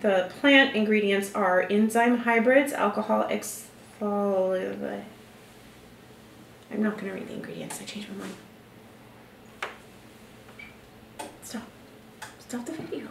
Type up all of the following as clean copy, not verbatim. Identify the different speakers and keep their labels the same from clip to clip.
Speaker 1: The plant ingredients are enzyme hybrids, alcohol exfoliate. I'm not going to read the ingredients. I changed my mind. Stop. Stop the video.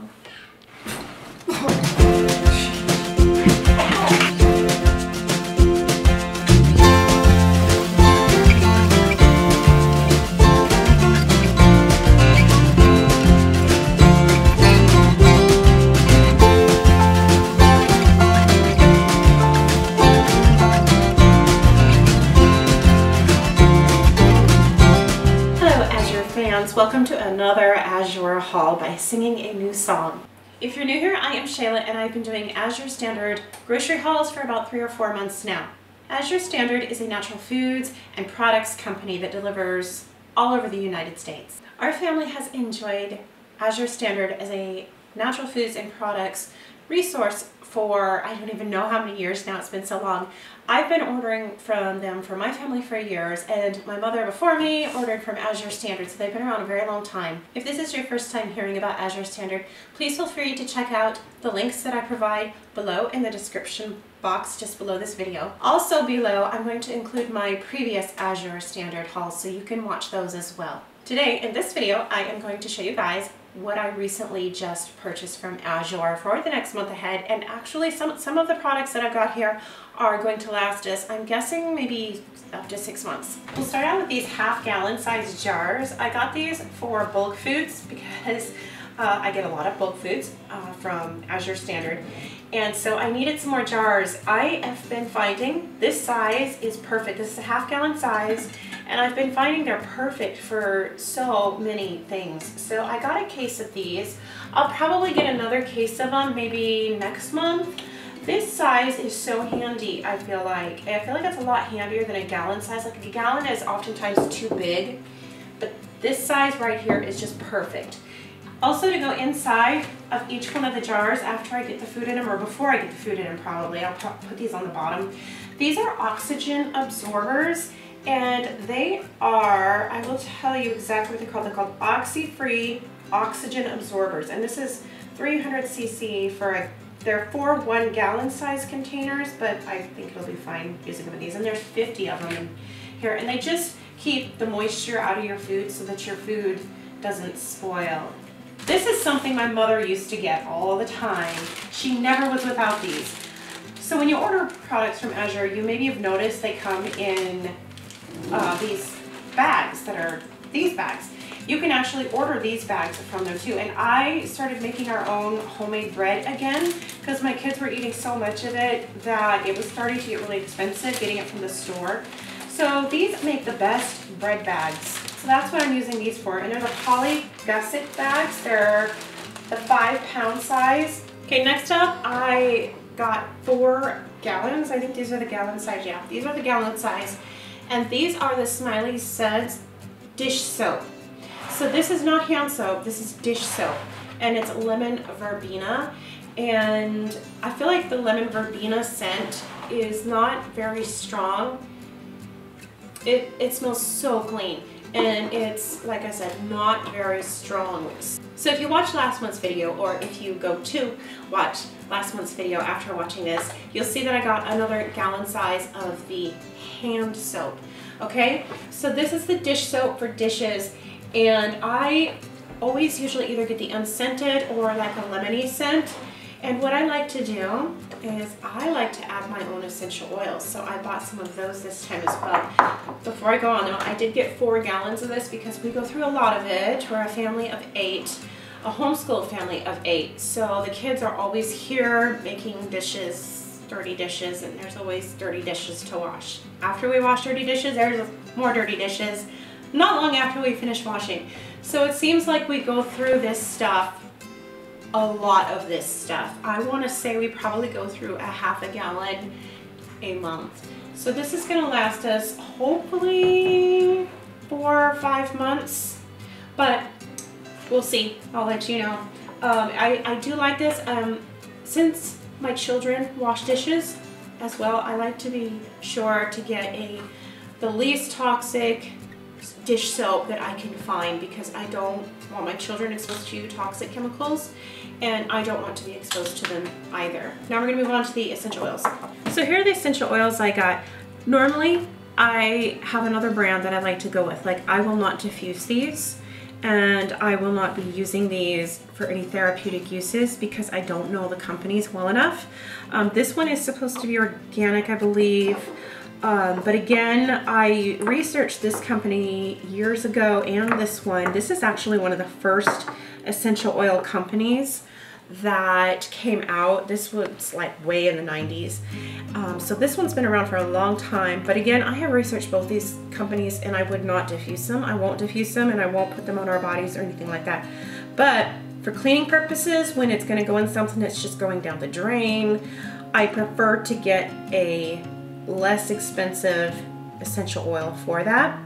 Speaker 1: Welcome to another Azure haul by singing a new song. If you're new here, I am Shayla and I've been doing Azure Standard grocery hauls for about 3 or 4 months now. Azure Standard is a natural foods and products company that delivers all over the United States. Our family has enjoyed Azure Standard as a natural foods and products resource for I don't even know how many years now. It's been so long. I've been ordering from them for my family for years, and my mother before me ordered from Azure Standard, so they've been around a very long time. If this is your first time hearing about Azure Standard, please feel free to check out the links that I provide below in the description box just below this video. Also below, I'm going to include my previous Azure Standard hauls so you can watch those as well. Today, in this video, I am going to show you guys what I recently just purchased from Azure for the next month ahead, and actually some of the products that I've got here are going to last us, I'm guessing, maybe up to 6 months. We'll start out with these half-gallon size jars. I got these for bulk foods because I get a lot of bulk foods from Azure Standard, and so I needed some more jars. I have been finding this size is perfect. This is a half-gallon size, and I've been finding they're perfect for so many things. So I got a case of these. I'll probably get another case of them maybe next month. This size is so handy, I feel like. I feel like it's a lot handier than a gallon size. Like a gallon is oftentimes too big, but this size right here is just perfect. Also, to go inside of each one of the jars after I get the food in them, or before I get the food in them probably, I'll put these on the bottom. These are oxygen absorbers, and they are, I will tell you exactly what they're called. They're called Oxy-Free Oxygen Absorbers, and this is 300 cc for they're 4 1-gallon size containers, but I think it'll be fine using them in these. And there's 50 of them in here, and they just keep the moisture out of your food so that your food doesn't spoil. This is something my mother used to get all the time. She never was without these. So when you order products from Azure, you maybe have noticed they come in these bags that are these bags. You can actually order these bags from them too. And I started making our own homemade bread again because my kids were eating so much of it that it was starting to get really expensive getting it from the store. So these make the best bread bags. So that's what I'm using these for. And they're the poly gusset bags. They're the 5-pound size. Okay, next up I got 4 gallons. I think these are the gallon size. Yeah, these are the gallon size. And these are the Smiley Suds dish soap. So this is not hand soap, this is dish soap, and it's lemon verbena, and I feel like the lemon verbena scent is not very strong. It smells so clean, and it's, like I said, not very strong. So if you watched last month's video, or if you go to watch last month's video after watching this, you'll see that I got another gallon size of the hand soap. Okay, so this is the dish soap for dishes. And I always usually either get the unscented or like a lemony scent. And what I like to do is I like to add my own essential oils. So I bought some of those this time as well. Before I go on though, I did get 4 gallons of this because we go through a lot of it. We're a family of 8, a homeschool family of 8. So the kids are always here making dishes, dirty dishes, and there's always dirty dishes to wash. After we wash dirty dishes, there's more dirty dishes. Not long after we finish washing. So it seems like we go through this stuff, a lot of this stuff. I want to say we probably go through a half a gallon a month. So this is going to last us hopefully 4 or 5 months, but we'll see. I'll let you know. I do like this. Since my children wash dishes as well, I like to be sure to get the least toxic dish soap that I can find because I don't want my children exposed to toxic chemicals, and I don't want to be exposed to them either. Now we're gonna move on to the essential oils. So here are the essential oils I got. Normally, I have another brand that I like to go with. Like, I will not diffuse these, and I will not be using these for any therapeutic uses because I don't know the companies well enough. This one is supposed to be organic, I believe. But again, I researched this company years ago and this one. This is actually one of the first essential oil companies that came out. This was like way in the 90s. So this one's been around for a long time. But again, I have researched both these companies and I would not diffuse them. I won't diffuse them and I won't put them on our bodies or anything like that. But for cleaning purposes, when it's gonna go in something that's just going down the drain, I prefer to get a less expensive essential oil for that.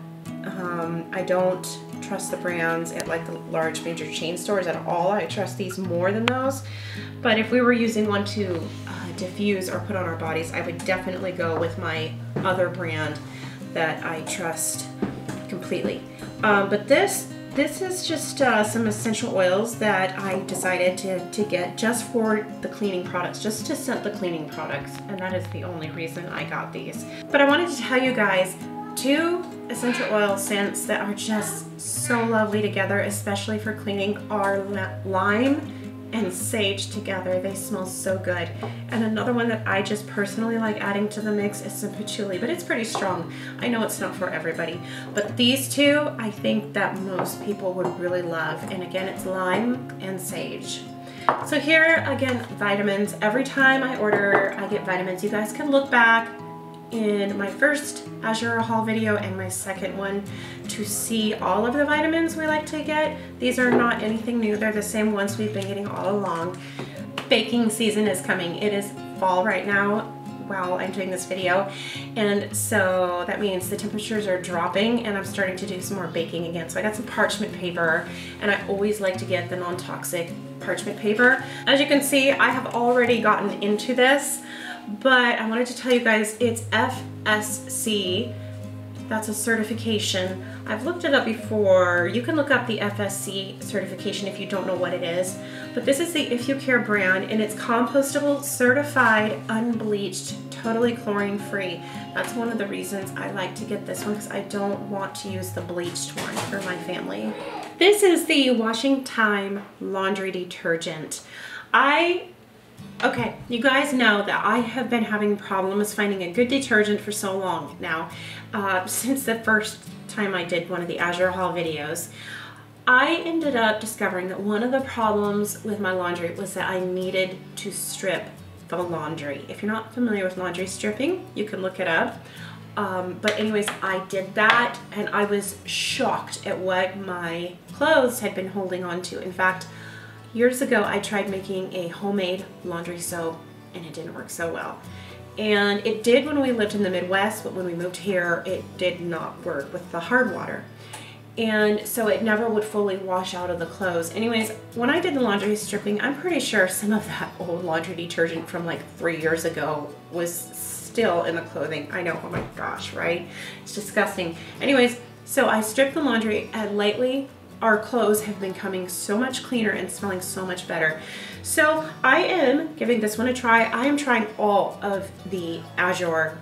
Speaker 1: I don't trust the brands at like the large major chain stores at all. I trust these more than those. But if we were using one to diffuse or put on our bodies, I would definitely go with my other brand that I trust completely. But this is just some essential oils that I decided to get just for the cleaning products, just to scent the cleaning products, and that is the only reason I got these. But I wanted to tell you guys 2 essential oil scents that are just so lovely together, especially for cleaning, are lime and sage together. They smell so good. And another one that I just personally like adding to the mix is some patchouli, but it's pretty strong. I know it's not for everybody, but these 2 I think that most people would really love. And again, it's lime and sage. So here again, vitamins. Every time I order, I get vitamins. You guys can look back in my first Azure haul video and my second one to see all of the vitamins we like to get. These are not anything new. They're the same ones we've been getting all along. Baking season is coming. It is fall right now while I'm doing this video, and so that means the temperatures are dropping and I'm starting to do some more baking again. So I got some parchment paper, and I always like to get the non-toxic parchment paper. As you can see, I have already gotten into this, but I wanted to tell you guys it's FSC. That's a certification. I've looked it up before. You can look up the FSC certification if you don't know what it is. But this is the If You Care brand, and it's compostable, certified, unbleached, totally chlorine free. That's one of the reasons I like to get this one, because I don't want to use the bleached one for my family. This is the Washing Time laundry detergent. Okay, you guys know that I have been having problems finding a good detergent for so long now. Since the first time I did one of the Azure haul videos, I ended up discovering that one of the problems with my laundry was that I needed to strip the laundry. If you're not familiar with laundry stripping, you can look it up. But anyways, I did that and I was shocked at what my clothes had been holding on to. In fact, years ago, I tried making a homemade laundry soap and it didn't work so well. And it did when we lived in the Midwest, but when we moved here, it did not work with the hard water. And so it never would fully wash out of the clothes. Anyways, when I did the laundry stripping, I'm pretty sure some of that old laundry detergent from like 3 years ago was still in the clothing. I know, oh my gosh, right? It's disgusting. Anyways, so I stripped the laundry, and lately, our clothes have been coming so much cleaner and smelling so much better. So I am giving this one a try. I am trying all of the Azure,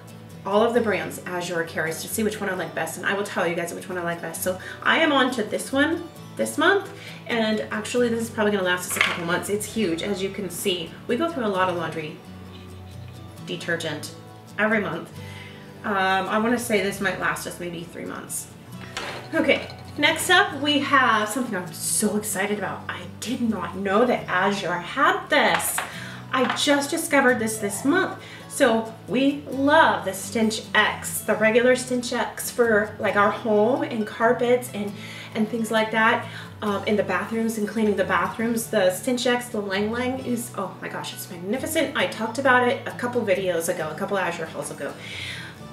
Speaker 1: all of the brands Azure carries to see which one I like best, and I will tell you guys which one I like best. So I am on to this one this month, and actually this is probably gonna last us a couple months. It's huge, as you can see. We go through a lot of laundry detergent every month. I wanna say this might last us maybe 3 months. Okay. Next up, we have something I'm so excited about. I did not know that Azure had this. I just discovered this month. So we love the Stench X, the regular Stench X for like our home and carpets and things like that. In the bathrooms and cleaning the bathrooms. The Stench X, the Lang Lang is, oh my gosh, it's magnificent. I talked about it a couple videos ago, a couple Azure hauls ago.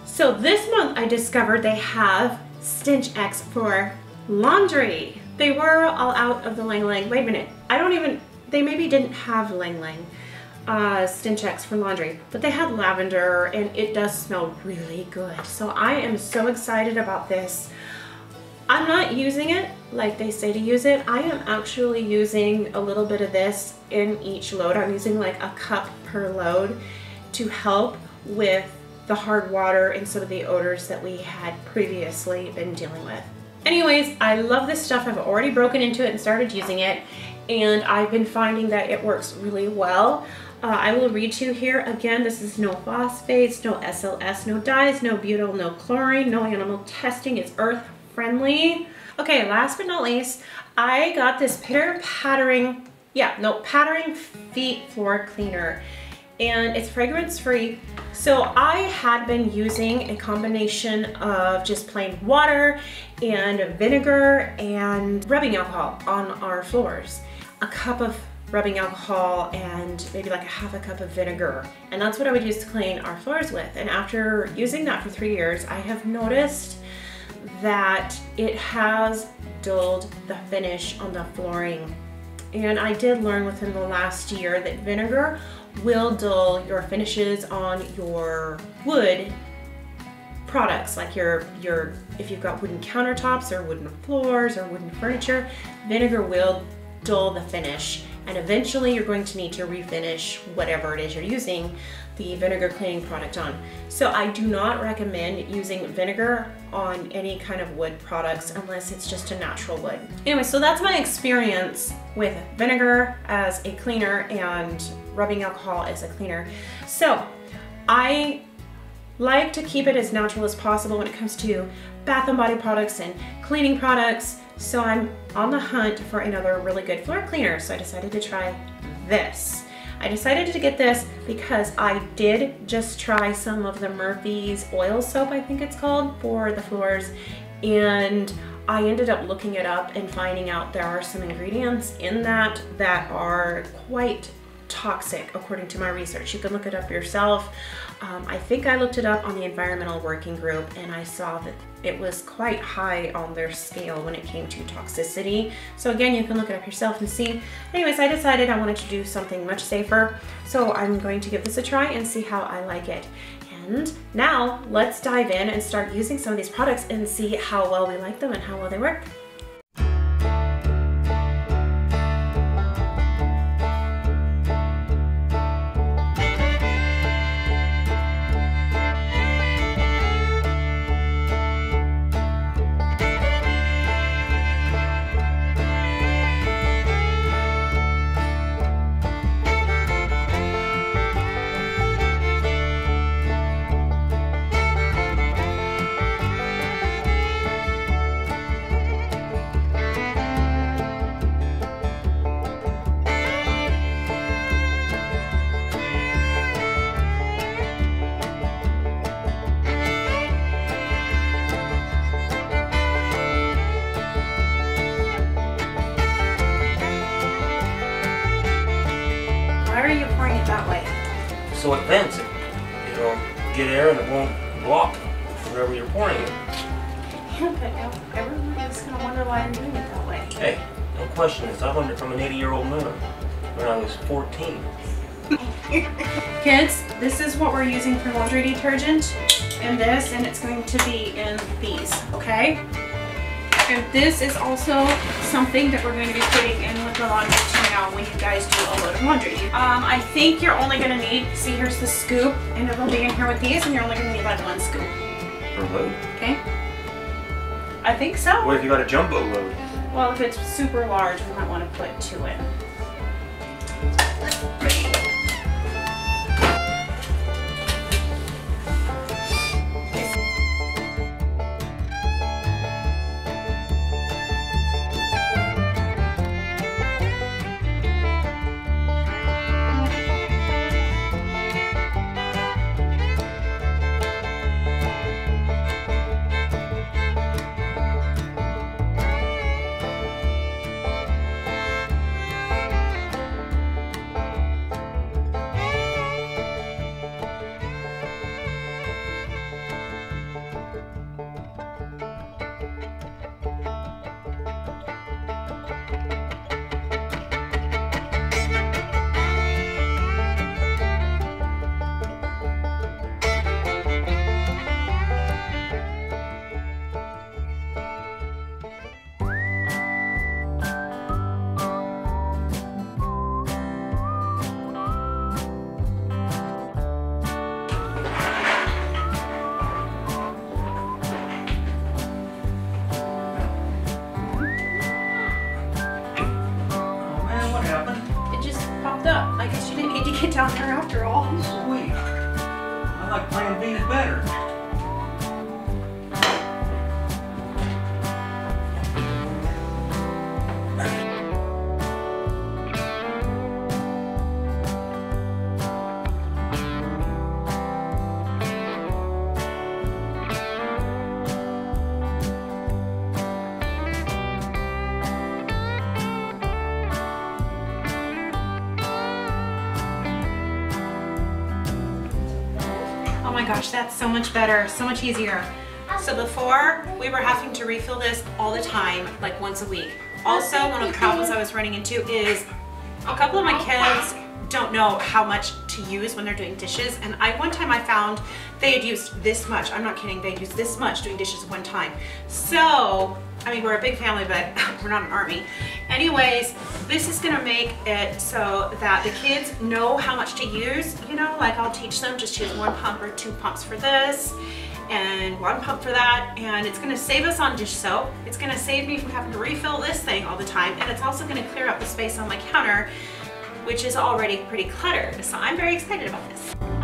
Speaker 1: So this month I discovered they have Stench X for laundry. They were all out of the Lang Lang. Wait a minute, they maybe didn't have Lang Lang Stench X for laundry, but they had lavender and it does smell really good. So I am so excited about this. I'm not using it like they say to use it. I am actually using a little bit of this in each load. I'm using like a cup per load to help with the hard water and some of the odors that we had previously been dealing with. Anyways, I love this stuff. I've already broken into it and started using it, and I've been finding that it works really well. I will read to you here. Again, this is no phosphates, no SLS, no dyes, no butyl, no chlorine, no animal testing. It's earth friendly. Okay, last but not least, I got this pattering feet floor cleaner, and it's fragrance free. So I had been using a combination of just plain water and vinegar and rubbing alcohol on our floors. A cup of rubbing alcohol and maybe like a half a cup of vinegar. And that's what I would use to clean our floors with. And after using that for 3 years, I have noticed that it has dulled the finish on the flooring. And I did learn within the last year that vinegar will dull your finishes on your wood products, like if you've got wooden countertops or wooden floors or wooden furniture, vinegar will dull the finish, and eventually you're going to need to refinish whatever it is you're using the vinegar cleaning product on. So I do not recommend using vinegar on any kind of wood products unless it's just a natural wood. Anyway, so that's my experience with vinegar as a cleaner and rubbing alcohol as a cleaner. So I like to keep it as natural as possible when it comes to bath and body products and cleaning products. So I'm on the hunt for another really good floor cleaner. So I decided to try this. I decided to get this because I did just try some of the Murphy's oil soap, I think it's called, for the floors. And I ended up looking it up and finding out there are some ingredients in that that are quite toxic according to my research. You can look it up yourself. I think I looked it up on the Environmental Working Group, and I saw that it was quite high on their scale when it came to toxicity. So again, you can look it up yourself and see. Anyways, I decided I wanted to do something much safer. So I'm going to give this a try and see how I like it. And now let's dive in and start using some of these products and see how well we like them and how well they work. Why are you pouring it that way?
Speaker 2: So it vents it. It'll get air and it won't block wherever you're pouring it.
Speaker 1: Yeah, but everyone's gonna wonder why you're doing it that way.
Speaker 2: Hey, don't question this. I learned it from an 80-year-old man when I was 14.
Speaker 1: Kids, this is what we're using for laundry detergent, and it's going to be in these, okay? And this is also something that we're going to be putting in with the laundry too now when you guys do a load of laundry. I think you're only going to need, see, here's the scoop, and it'll be in here with these, and you're only going to need like 1 scoop.
Speaker 2: Per load?
Speaker 1: Okay? I think so.
Speaker 2: What if you got a jumbo load?
Speaker 1: Well, if it's super large, we might want to put 2 in. need to get down there after all.
Speaker 2: Sweet. I like Plan B better.
Speaker 1: Oh my gosh, that's so much better, so much easier. So before, we were having to refill this all the time, like once a week. Also, one of the problems I was running into is a couple of my kids don't know how much to use when they're doing dishes, and one time I found they had used this much. I'm not kidding, they had used this much doing dishes one time. So, I mean, we're a big family, but we're not an army. Anyways, this is gonna make it so that the kids know how much to use, you know, like I'll teach them just use 1 pump or 2 pumps for this and 1 pump for that, and it's gonna save us on dish soap. It's gonna save me from having to refill this thing all the time, and it's also gonna clear up the space on my counter, which is already pretty cluttered. So I'm very excited about this.